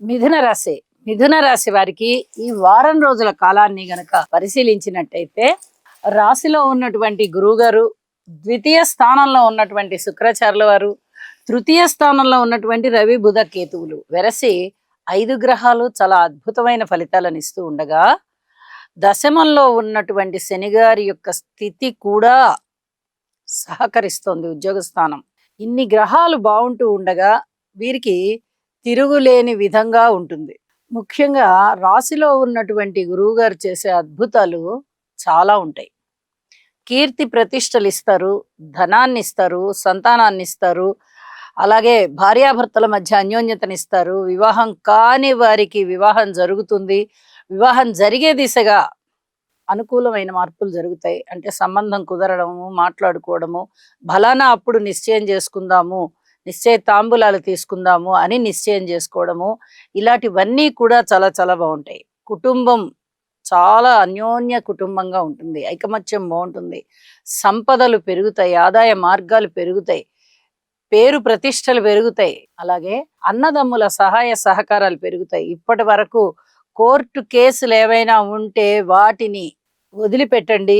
మిథున రాశి మిథున రాశి వారికి ఈ వారం రోజుల కాలాన్ని గనక పరిశీలించినట్టయితే రాశిలో ఉన్నటువంటి గురువుగారు, ద్వితీయ స్థానంలో ఉన్నటువంటి శుక్రాచార్యుల వారు, తృతీయ స్థానంలో ఉన్నటువంటి రవి బుధ కేతువులు వెరసి 5 గ్రహాలు చాలా అద్భుతమైన ఫలితాలను ఇస్తూ ఉండగా, దశమంలో ఉన్నటువంటి శనిగారి యొక్క స్థితి కూడా సహకరిస్తోంది. ఉద్యోగ స్థానం ఇన్ని గ్రహాలు బాగుంటూ ఉండగా వీరికి తిరుగులేని విధంగా ఉంటుంది. ముఖ్యంగా రాశిలో ఉన్నటువంటి గురువు గారు చేసే అద్భుతాలు చాలా ఉంటాయి. కీర్తి ప్రతిష్టలు ఇస్తారు, ధనాన్ని ఇస్తారు, సంతానాన్ని ఇస్తారు, అలాగే భార్యాభర్తల మధ్య అన్యోన్యతనిస్తారు. వివాహం కాని వారికి వివాహం జరుగుతుంది. వివాహం జరిగే దిశగా అనుకూలమైన మార్పులు జరుగుతాయి. అంటే సంబంధం కుదరడము, మాట్లాడుకోవడము, ఫలానా అప్పుడు నిశ్చయం చేసుకుందాము, నిశ్చయ తాంబూలాలు తీసుకుందాము అని నిశ్చయం చేసుకోవడము, ఇలాంటివన్నీ కూడా చాలా చాలా బాగుంటాయి. కుటుంబం చాలా అన్యోన్య కుటుంబంగా ఉంటుంది. ఐకమత్యం బాగుంటుంది. సంపదలు పెరుగుతాయి, ఆదాయ మార్గాలు పెరుగుతాయి, పేరు ప్రతిష్టలు పెరుగుతాయి. అలాగే అన్నదమ్ముల సహాయ సహకారాలు పెరుగుతాయి. ఇప్పటి వరకు కోర్టు కేసులు ఏవైనా ఉంటే వాటిని వదిలిపెట్టండి.